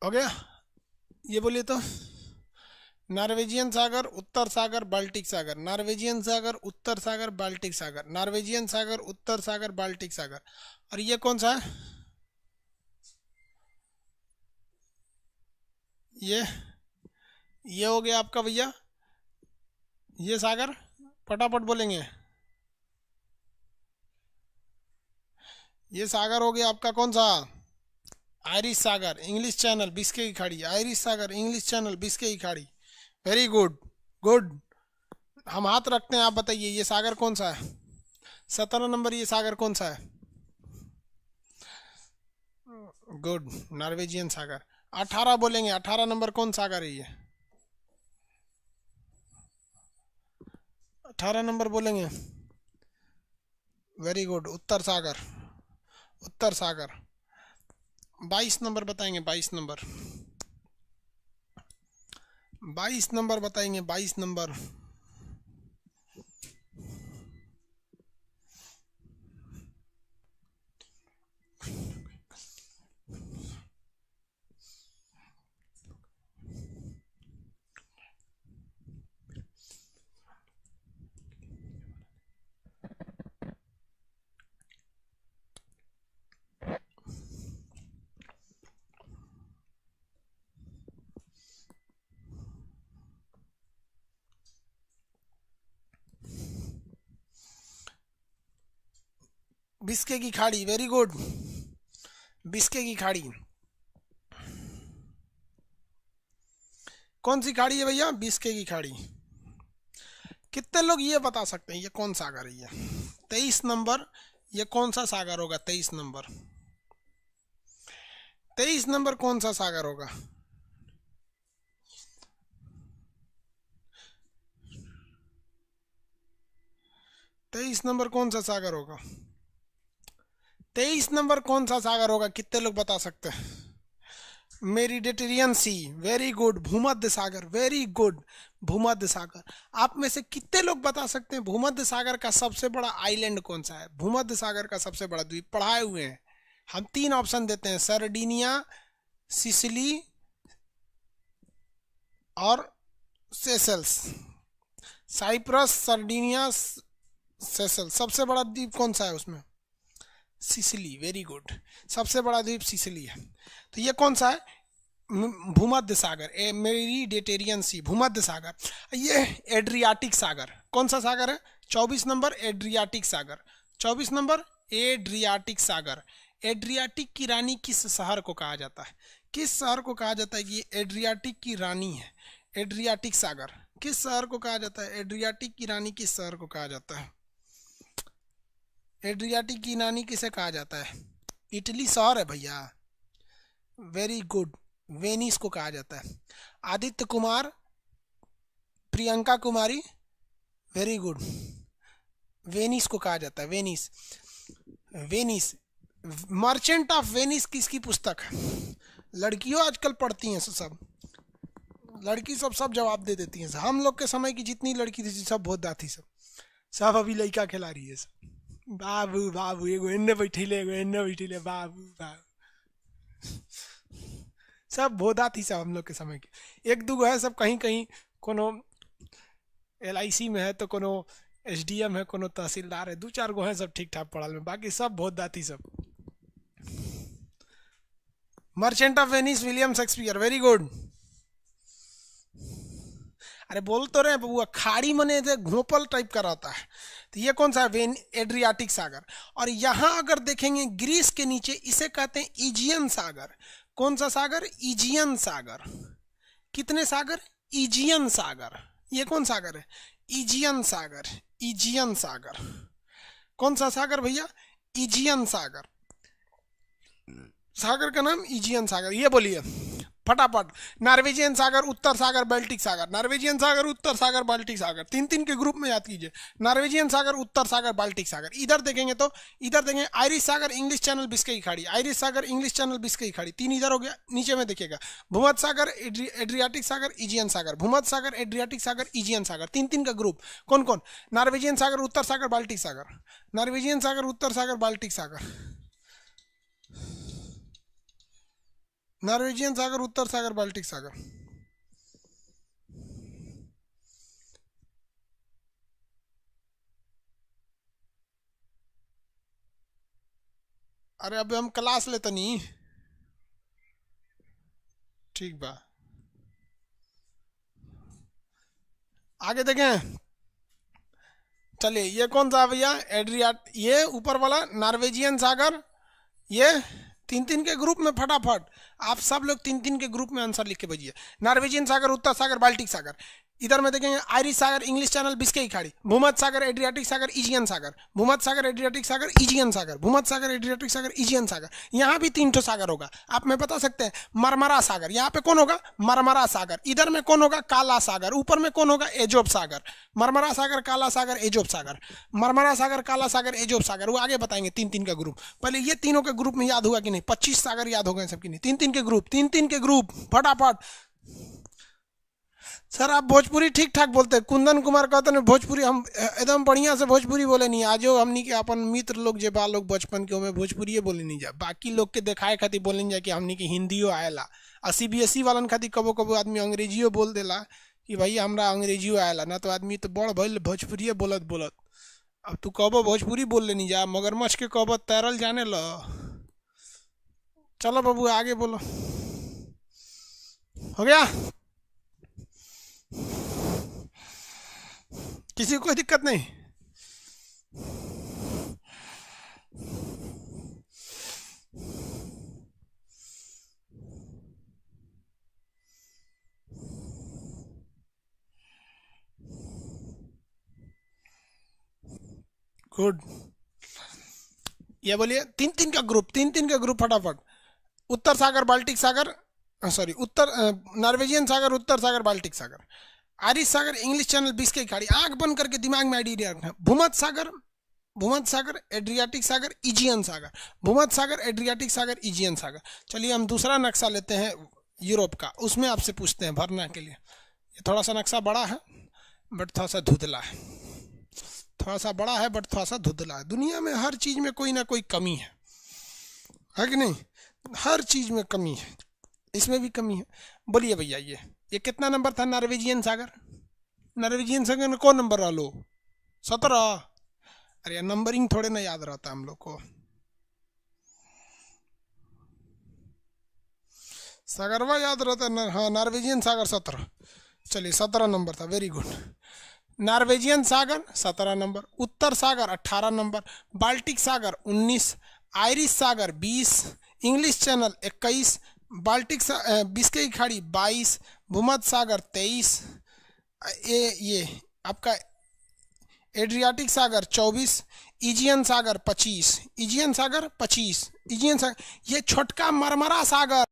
S1: हो गया? ये बोलिए तो। नॉर्वेजियन सागर, उत्तर सागर, बाल्टिक सागर। नॉर्वेजियन सागर, उत्तर सागर, बाल्टिक सागर। नॉर्वेजियन सागर, उत्तर सागर, बाल्टिक सागर। और ये कौन सा है? ये हो गया आपका भैया, ये सागर। फटाफट बोलेंगे। ये सागर हो गया आपका कौन सा? आयरिश सागर, इंग्लिश चैनल, बिस्के की खाड़ी। आयरिश सागर, इंग्लिश चैनल, बिस्के की खाड़ी। Very good. गुड। हम हाथ रखते हैं, आप बताइए ये सागर कौन सा है? 17 नंबर ये सागर कौन सा है? गुड, नॉर्वेजियन सागर। 18 बोलेंगे, 18 नंबर कौन सागर है ये? 18 नंबर बोलेंगे। वेरी गुड, उत्तर सागर। उत्तर सागर। 22 नंबर बताएंगे, 22 नंबर। 22 नंबर बताएंगे, 22 नंबर। बिस्के की खाड़ी, वेरी गुड, बिस्के की खाड़ी। कौन सी खाड़ी है भैया? बिस्के की खाड़ी। कितने लोग ये बता सकते हैं ये कौन सागर है? ये 23 नंबर, ये कौन सा सागर होगा? 23 नंबर, 23 नंबर कौन सा सागर होगा? तेईस नंबर कौन सा सागर होगा? 23 नंबर कौन सा सागर होगा? कितने लोग बता सकते हैं? मेडिटेरियन सी, वेरी गुड। भूमध्य सागर, वेरी गुड, भूमध्य सागर। आप में से कितने लोग बता सकते हैं भूमध्य सागर का सबसे बड़ा आइलैंड कौन सा है? भूमध्य सागर का सबसे बड़ा द्वीप पढ़ाए हुए हैं हम। 3 ऑप्शन देते हैं, सर्डिनिया, सिसिली और सेशल्स। Cyprus, Sardinia, Seychelles. सबसे बड़ा द्वीप कौन सा है उसमें? सिसिली, वेरी गुड, सबसे बड़ा द्वीप सिसिली है। तो ये कौन सा है? भूमध्य सागर, ए मेडिटेरियन सी, भूमध्य सागर। ये एड्रियाटिक सागर, कौन सा सागर है? 24 नंबर एड्रियाटिक सागर, 24 नंबर एड्रियाटिक सागर। एड्रियाटिक की रानी किस शहर को कहा जाता है? किस शहर को कहा जाता है कि ये एड्रियाटिक की रानी है? एड्रियाटिक सागर किस शहर को कहा जाता है? एड्रियाटिक की रानी किस शहर को कहा जाता है? एड्रियाटिक की रानी किसे कहा जाता है? इटली शहर है भैया, वेरी गुड, वेनिस को कहा जाता है। Aditya Kumar, Priyanka Kumari, very good, Venice को कहा जाता है, Venice. Venice, merchant of Venice किसकी पुस्तक है? लड़कियों आजकल पढ़ती हैं सब, लड़की सब जवाब दे देती हैं। हम लोग के समय की जितनी लड़की थी सब बहुत दाती, सब अभी लड़का खिला रही है सब। बाबू बाबू, एगो एन्ने बैठिले, एगो एन्ने बैठिले, बाबू बाबू, सब भोदा थी सब हम लोग के समय की। एक दूगो है सब कहीं कहीं, कोनो LIC में है तो कोनो SDM है, कोनो तहसीलदार है, 2-4 गो है सब ठीक ठाक पढ़ल में, बाकी सब भोदा थी सब। Merchant of Venice, William Shakespeare, very good. अरे बोल तो रहे बबुआ, खाड़ी मने से घोपल टाइप का रहता है। तो ये कौन सा है? एड्रियाटिक सागर। और यहाँ अगर देखेंगे ग्रीस के नीचे, इसे कहते हैं इजियन सागर। कौन सा सागर? इजियन सागर। कितने सागर? इजियन सागर। ये कौन सागर है? इजियन सागर, इजियन सागर। कौन सा सागर भैया? इजियन सागर। सागर का नाम इजियन सागर। ये बोलिए फटाफट। नॉर्वेजियन सागर, उत्तर सागर, बाल्टिक सागर। नॉर्वेजियन सागर, उत्तर सागर, बाल्टिक सागर, 3-3 के ग्रुप में याद कीजिए। नॉर्वेजियन सागर, उत्तर सागर, बाल्टिक सागर। इधर देखेंगे तो इधर देखेंगे आयरिश सागर, इंग्लिश चैनल, बिस्के खाड़ी। आयरिश सागर, इंग्लिश चैनल, बिस्के खाड़ी, 3 इधर हो गया। नीचे में देखिएगा भूमध्य सागर, एड्रियाटिक सागर, इजियन सागर। भूमध्य सागर, एड्रियाटिक सागर, इजियन सागर, 3-3 का ग्रुप। कौन कौन? नॉर्वेजियन सागर, उत्तर सागर, बाल्टिक सागर। नॉर्वेजियन सागर, उत्तर सागर, बाल्टिक सागर। नॉर्वेजियन सागर, उत्तर सागर, बाल्टिक सागर। अरे अबे हम क्लास लेते नहीं, ठीक बा। आगे देखें, चलिए ये कौन सा भैया? एड्रियाट, ये ऊपर वाला नॉर्वेजियन सागर। ये 3-3 के ग्रुप में फटाफट आप सब लोग 3-3 के ग्रुप में आंसर लिख के भेजिए। नॉर्वेजियन सागर, उत्तर सागर, बाल्टिक सागर। इधर में देखेंगे आयरिश सागर, इंग्लिश चैनल, बिस्के खाड़ी। भूमध्य सागर, एड्रियाटिक सागर, इजियन सागर। भूमध्य सागर, एड्रियाटिक सागर, इजियन सागर। भूमध्य सागर, एड्रियाटिक सागर, इजियन सागर। यहाँ भी 3 सागर होगा। आप में बता सकते हैं मरमरा सागर, यहाँ पे कौन होगा? मरमरा सागर। इधर में कौन होगा? काला सागर। ऊपर में कौन होगा? एजोब सागर। मरमरा सागर, काला सागर, एजोब सागर। मरमरा सागर, काला सागर, एजोब सागर। वो आगे बताएंगे 3-3 का ग्रुप। पहले ये तीनों के ग्रुप में याद हुआ कि नहीं? 25 सागर याद हो गए सबकी नहीं? 3-3 के ग्रुप, 3-3 के ग्रुप फटाफट। सर आप भोजपुरी ठीक ठाक बोलते हैं। कुंदन कुमार कहते हैं भोजपुरी हम एकदम बढ़िया से भोजपुरी बोले नहीं। आजो हमनी के अपन मित्र लोग जे बा लोग बचपन के में भोजपुरी बोले नहीं जा, बाकी लोग के दिखाए खातिर बोले नहीं जा कि हमनी के हिंदियो आएला। और CBSE वालन खातिर कबो कबो आदमी अंग्रेजियो बोल देला कि भैया हमरा अंग्रेजियो आएला ना, तो आदमी तो बड़ भइल भोजपुरी बोलत बोलत। अब तू कबो भोजपुरी बोल ले नहीं जा, मगरमच्छ के कबो तैरल जाने लो। चलो बाबू आगे बोलो, हो गया? किसी को कोई दिक्कत नहीं? गुड। ये बोलिए तीन तीन का ग्रुप फटाफट। उत्तर सागर, बाल्टिक सागर, सॉरी उत्तर नॉर्वेजियन सागर, उत्तर सागर, बाल्टिक सागर, आरिश सागर, इंग्लिश चैनल, बिस्के की खाड़ी। आंख बंद करके दिमाग में आइडिया रखना। भूमध्य सागर, एड्रियाटिक सागर, इजियन सागर, भूमध्य सागर, एड्रियाटिक सागर, इजियन सागर। चलिए हम दूसरा नक्शा लेते हैं यूरोप का, उसमें आपसे पूछते हैं भरना के लिए। ये थोड़ा सा नक्शा बड़ा है बट थोड़ा सा धुंधला है, थोड़ा सा बड़ा है बट थोड़ा सा धुंधला है। दुनिया में हर चीज़ में कोई ना कोई कमी है कि नहीं? हर चीज़ में कमी है, इसमें भी कमी है। बोलिए भैया ये कितना नंबर था नॉर्वेजियन सागर? नॉर्वेजियन सागर में कौन नंबर रहा लो? 17। अरे नंबरिंग थोड़े ना याद रहता हम लोग को। सागरवा याद रहता है। हाँ, नॉर्वेजियन सागर 17। चलिए 17 नंबर था, वेरी गुड। नॉर्वेजियन सागर 17 नंबर, उत्तर सागर 18 नंबर, बाल्टिक सागर 19, आयरिश सागर 20, इंग्लिश चैनल 21, बाल्टिक बिस्के की खाड़ी 22, भूमध्य सागर 23, ये आपका एड्रियाटिक सागर 24, इजियन सागर 25, इजियन सागर ये छोटका मरमरा सागर